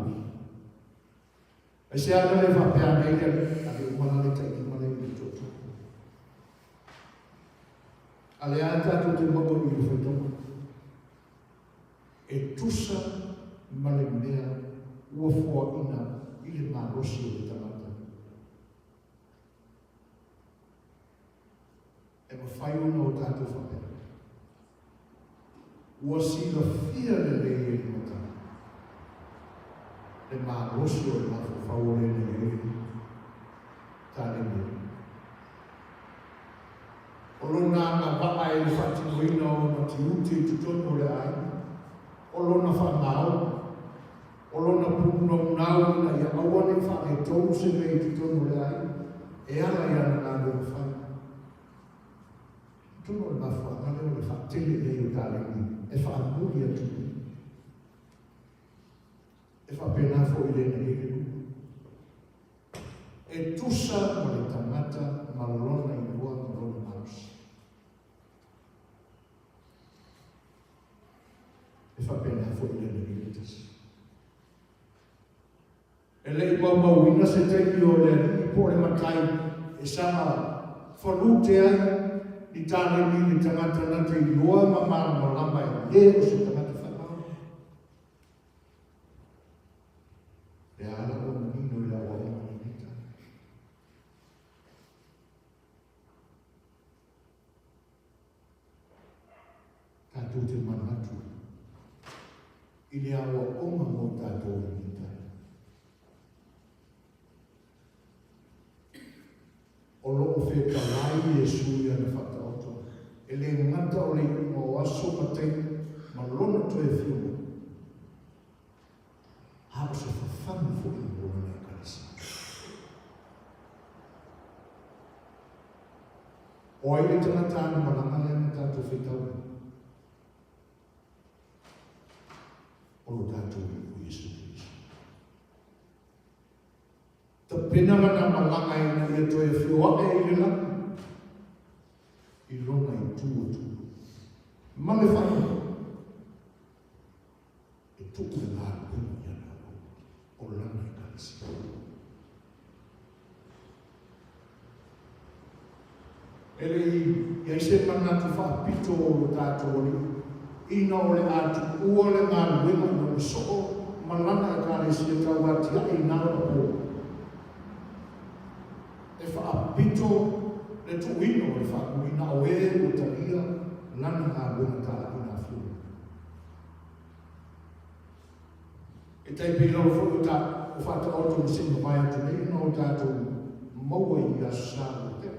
Speaker 2: Ai se ana le whapea nei le, a le umana le taiki mana i le tōtu. A le ata tō te mago i le whaitoma. E tusa ma le mea ua fua ina i le marosi o le tamata. E ma whai una o tātou whapea. Ua sila fia le lei e ni mata. Le marosi o le mafu whau le lei e tāne mea. O lona ngā waka e le whati moina o na ti uti tutono le ai. O lona whanau. O lona puna unau na ia awane whake tau se mei ki tonu le ai, e ala ia na ngā lua whai. Tono le mawha, ngā leo le whaatele nei o tāle ni, e whaamuri atu. E whapena fo i lena i le luku. E tusa ma le tangata ma lona i lua ma lona maus. E whapena fo i lena i le tasi. E lei wauina se teimi o le po le matai e sama whanute ai i tāne ni le tangata na te iloa ma mara lama e le o se tangata whanau. E ala o nino i awa o nita. Tātou te manatu i le awa oma mo tātou nita. O loo wheka lai e sui ana whakaoto. E le ngata o le ingo o aso matei, ma lona to e whiu. Hao se whawhanu fo i mōna nei karisi. O ai le tangatana malanga le ana tātou whetau. O lo tātou i o Yesu Christ. Ta pena wana malanga i na ia toi e whioa e i le laka. I rona i tū. Mane whanu. E tuku e ngā punu i ana o lana i karisi. Ele i se mana tu whapito o tātou ni. Ina o le atu ua le ngā luenga na o soo malana e kāre si e tau ati a i nara o. E whaapito le tu ino le whakuina o e o talia lana ngā luenga tā i nā whiu. E tai pila o whu ta o whata o tu singa mai atu nei ina o tātou maua i asa o te.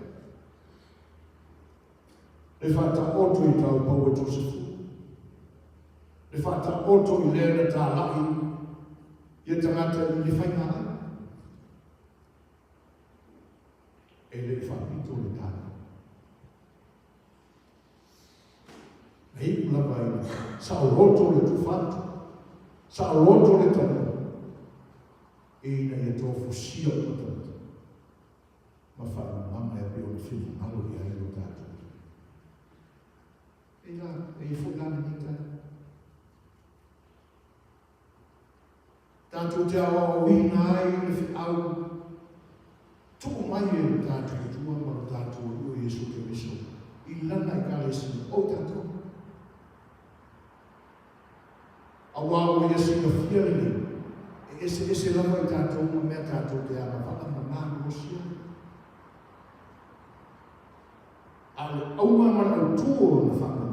Speaker 2: Le whata o tu i tau pau e Josefu. Le whata o tu i lera tā lai i e tangata i le whainga ai. E le whapito le tāna. Nei kula vai, sa o roto le tu whata. Sa o roto le tana. E ina i e tō fusia o tana. Ma whara mama e pio le whina alo i ai o tātou. E la, e i whulana ni tāna. Tātou te awa o wina ai le whi au. Tuku mai e o tātou tua ma o tātou o Iesu Keriso. I lana i kāle sina o tātou. Awa o Iesu na whiarele. E ese lava i tātou ma mea tātou te ama whaka ma mānu o sia. Ale auma mana o tūo na whaka.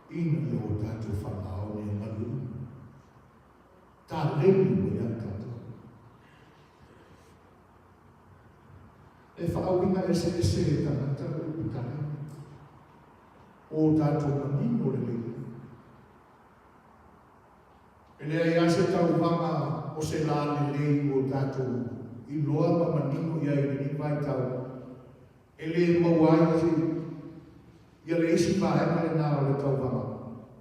Speaker 2: Ina i o tātou whaka o ne malu. Tā remi o ia tātou. E whaawinga ese e tāngata o tāne. O tātou manino le lei. E lea ia se tau wanga o se lāne lei o tātou. I loa ma manino ia i ni vai tau. E le mauai se. Ia le isi pae ma le nā o le tau wanga.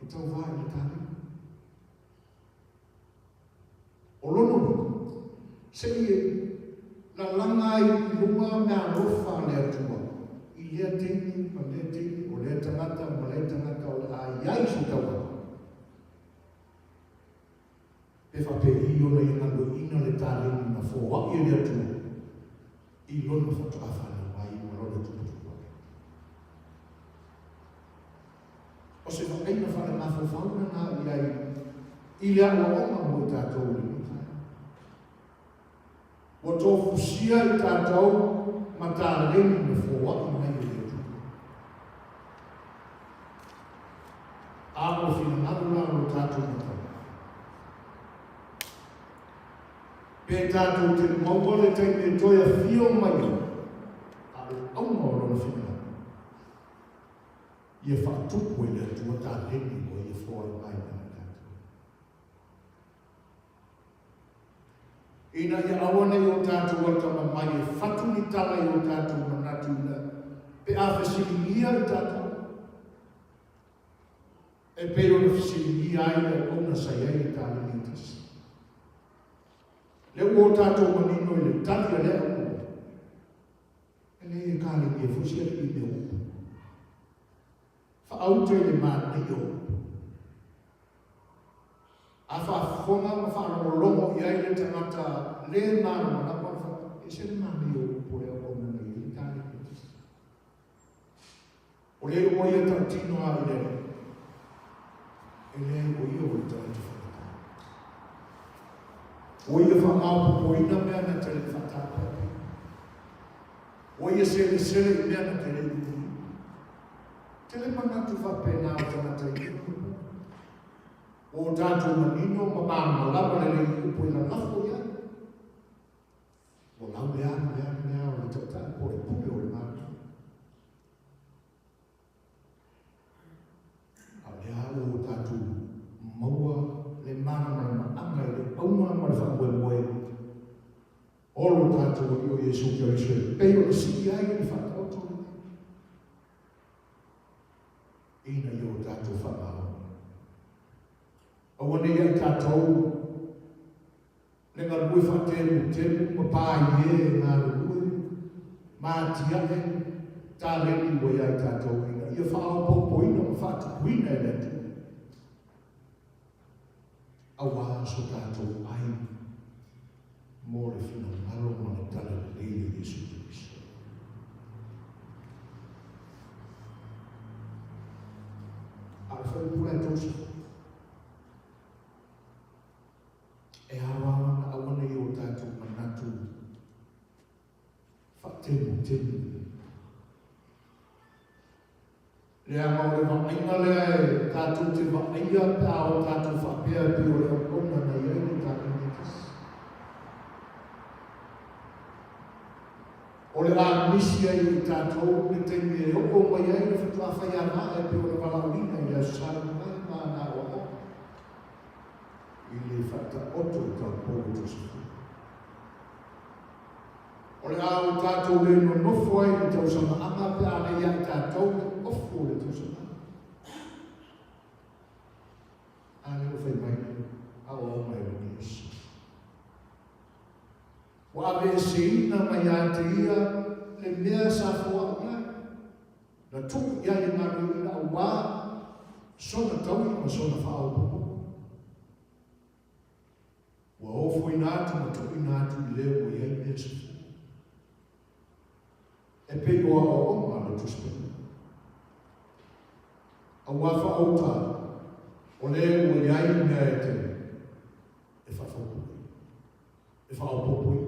Speaker 2: E tau vai le tāne. O lono, se i la langa i lunga mea rofa le atua. I lea tini, ma lea tini, o lea tangata, ma lea tangata o le a iai su taua. Pe whape i ona i ngando ina le tāleni na fōa i le atua. I lono whatu awhana mai i marone tukutukua. O se whapeina whana ngā whawhauna nā i ai i lea ua oma mo i tātou le. O tō fusia i tātou ma tā leni na fōa i mai o letu. Āko whina ngarula o tātou ma tau. Pē tātou te maua le tei me toia whio mai o. Āko aunga o rona whina. Ia whātupu e letu o tā leni o ia fōa i mai o. Ina ia awane i o tātou atama mai e whatu ni tala i o tātou manatu ina. Pe a whasiringia i tātou. E pe o na whasiringia ai e ona sai ai i tāle nitas. Le o tātou manino i le tali a lea o. E le e kāle i e fusia i me o. Whaauta i le maa ni o. A whaafonga ma whaarolongo i ai le tangata le nāna ma napa whaka. E se le mami o pore o kona nei i tāne kutisi. O le o ia tau tino a i le. E le o ia o i tau te whakata. O ia whamau po ina mea na te le whatapa. O ia se le mea na te le ui. Te le manatu whapena o tangata i ina. O tātou manino ma māma lama le rei upo i la nafo ia. O lau mea o le tata o le pupe o le māma. A lea o tātou maua le māma ma anga i le auma ma le whakue moe. Olo tātou i o Iesu Keriso e peo le siki ai le whakaoto. Ina i o tātou whamao. Awane ia tātou, le ngā rui whateru, ma pāi e ngā rui, mā tiahe, tā reni wa ia tātou ina. Ia whao popoina, ma whatukuina e letu. Awa so tātou ai, mō le whina ngaro ma le tala le leia Iesu Keriso. o whai pula e tōsa. E awana awana i o tātou manatu. Whatemu. Lea maure whainga lea e tātou te whainga pā o tātou whapea pi o lea konga na iei ni tātou nekas. O le a misia i tātou ni te me oko mai ei le whatua whai ana e pi o le walaurina i lea sara mai mā nā o o. I le whata oto i tāu pōru to sa. O le au tātou le no nofo ai le tau sama anga pe ana ia tātou le ofo le tau sama. Ane o whai mai au au mai o Yesu. Wa ave se ina mai a te ia le mea sa fua o ia. Na tuku ia i ngā ina au wā sona tau i ma sona whao popo. Wa ofo i nātu ma tuku i nātu i leo o ia i mea sa fua. E pe o o ngā tu spena. A wafa o tā, o le o iai mea e te, e whawhopui. E whawhopui.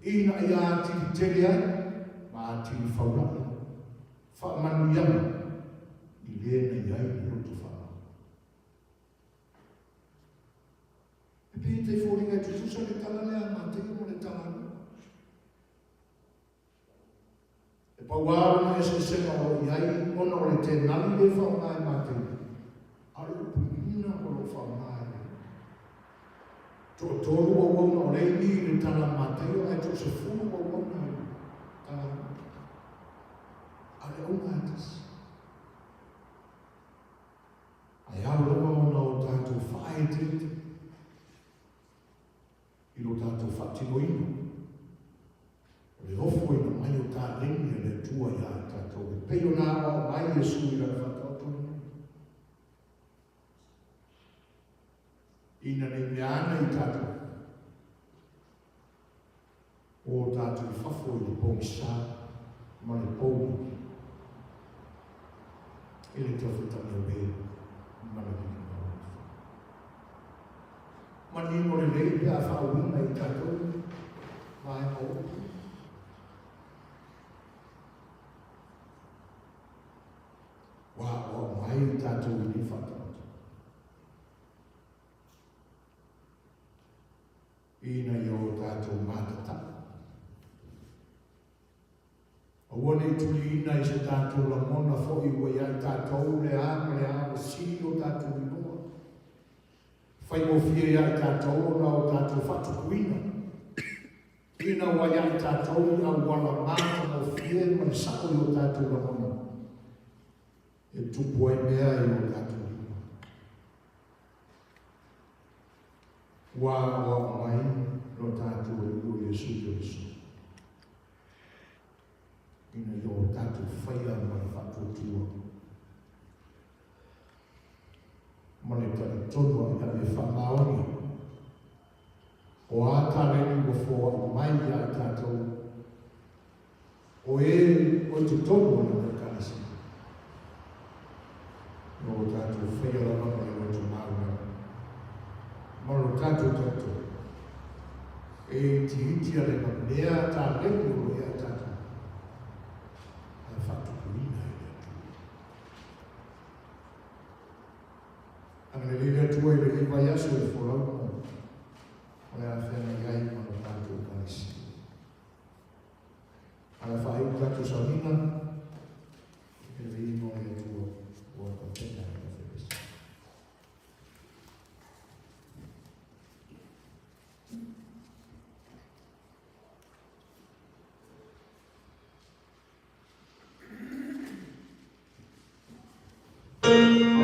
Speaker 2: Ina i a tiri tere ai, ma a tiri whauraki. Whamanu iama, i lena iai ni roto whanau. E pe te whoringa e tutusa le tala lea, ma te mo le tala lea. Pauaro na ese sema o iai, ona o le te nani le whaungai mātei. Are upumina o lo whaungai. Tō tōru o wona o leini le tala mātei o ai tō se furu o wona tala. Ale o mātas. Ai au lewa ona o tātou whae tete. I lo tātou whatino ino. Le ofo i na mai o tā leni le tua ia tātou. E peo nā o mai e sui la whakautu. Ina nei mea ana i tātou. O tātou i whafo i le pōngi sā, ma le pōngi. E le te whetani o bē, ma le kini ngā watu. Ma ni mo le lei pia whauina i tātou, ma e o. Wa o mai tātou i ni whakamata. Ina i o tātou mātata. O wane i tuli ina i se tātou la mona fo i ua iai tātou le o si o tātou i noa. Whai mo fia iai tātou o na o tātou whatukuina. Ina ua iai tātou i au wala māta mo fia ma le sako i o tātou la mona. E tupu ai mea i o tātou lima. Wā o mai no tātou e ua Yesu Yesu. Ina i o tātou whaia mai whatotua. Mane tani tonua i ave whamaoni. O ātareni o fōa mai i ai tātou. O te tonua na me kanasi. No tātou whaia lama mai o te mauna. Maro tātou. E ti hiti ale ma mea tā reni o ea tātou. A whatukuina e ea tu. Ane lea tua i le iwa yasu e wholau mo. O ea whena iai mano tātou kanisi. Ane whaeu tātou saunina. E le ino ea tua. Thank you.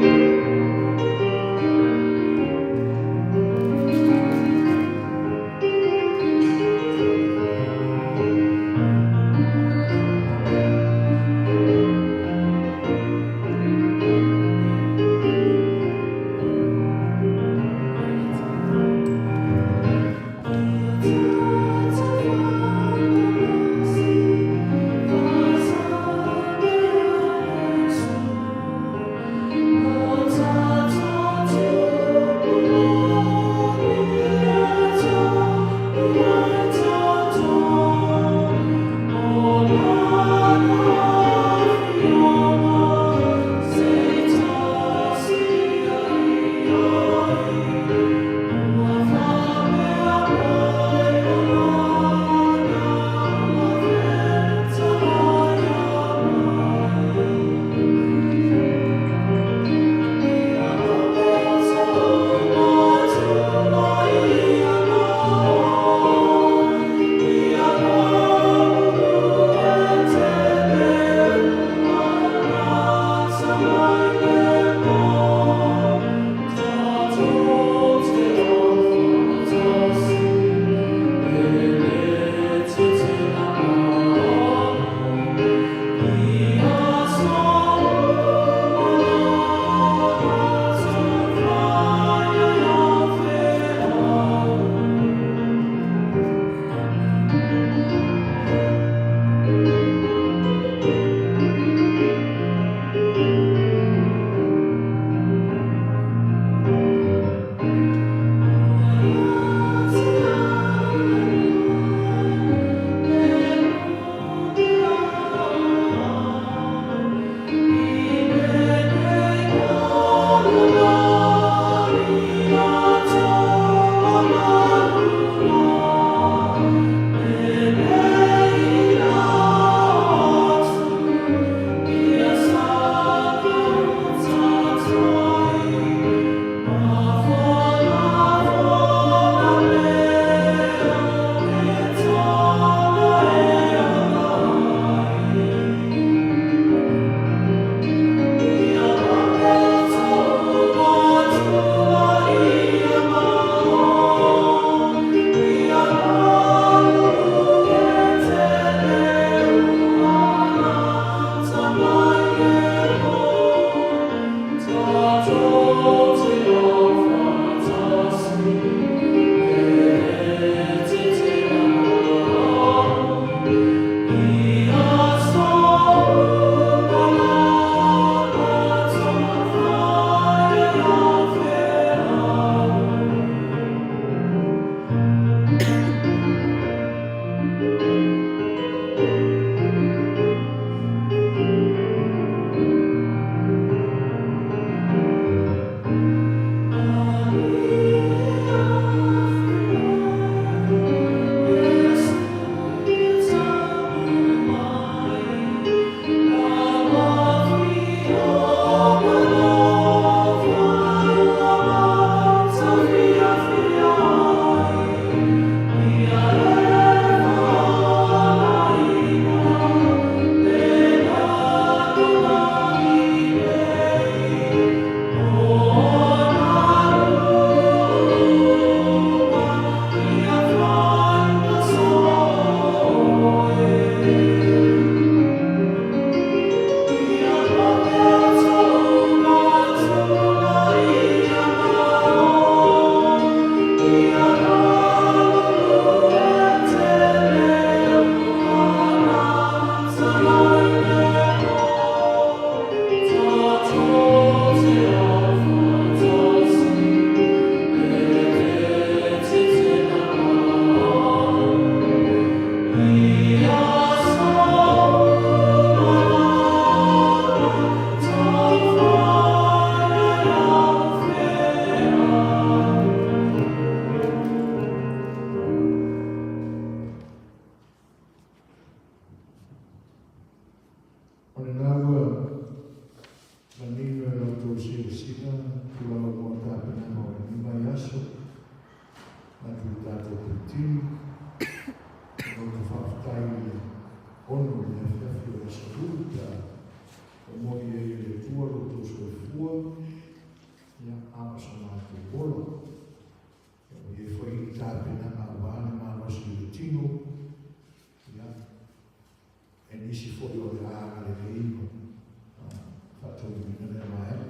Speaker 2: ia amasona atu ola. Ia foi i tāpena ngā wāne mānosi i tino, ia, e nisi foi o le āga le leima, whātou mina le maera,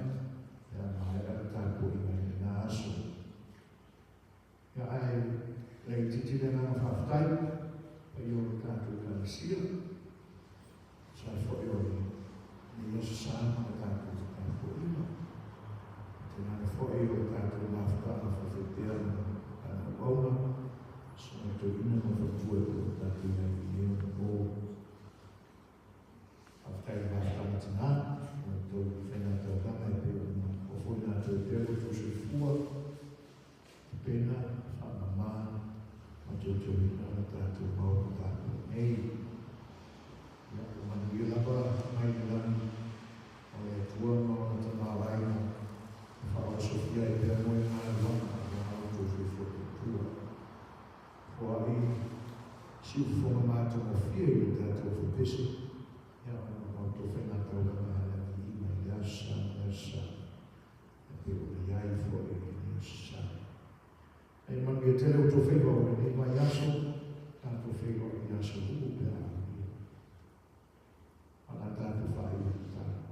Speaker 2: ia maera tāpo i mai le nā aso. Ia ai, rei titile ngā whawhai, pa i o le tātou kāsia, sai foi o le Yesu sana le tātou tāpo ima. Tēnā le foi o le tātou ngā whakana whawhetea ana wauna, so me tō ina ma whatua o le tātou nei i eo o whawhai ngā whakana tina, me tō whenā tau kama e pēo na o foi nā tō pēo tō se fua, pēna, whamamā, ma tō tō ina le tātou mau tātou nei. Ia o manu i lapa mai ni lani, o le tua no na tana raina, whao Sofia i pēr moe ngā lana, o hao tō whiwho te tua. O ai, siu whonga mātou mo whia i te ato whipese, ia o tō whenā tau kama hana ki ima i asa, e pēr o le iai fo e ni asa. Ei manu i tele o tō whiwa o e ni mai aso, tā tō whiwa i aso huku pēr a. Ana tātou whai o tātou.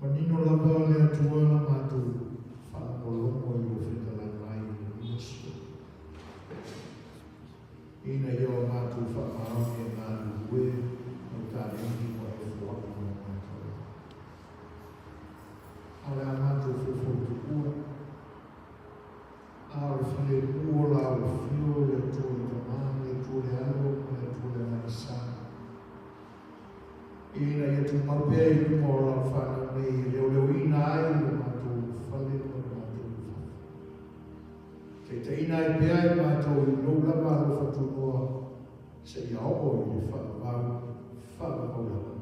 Speaker 2: Manino lapa le atua la mātou whaamolongo i o whetala mai o Iesu. Ina i o mātou whaamao e ngā luwe o tā ringi mo e whuaki o mātou. Ale a mātou whewhotu ua. A o while mua la o whio le tōi tamā, le tōi alo, le tōi marisana. Ina ia tu mapea i kumo la whana nei leo ina ai o mātou whale o mātou whana. Kei te ina ai pea i mātou i lōlama alo whatu noa se ia o i le whana wau, whana o lama.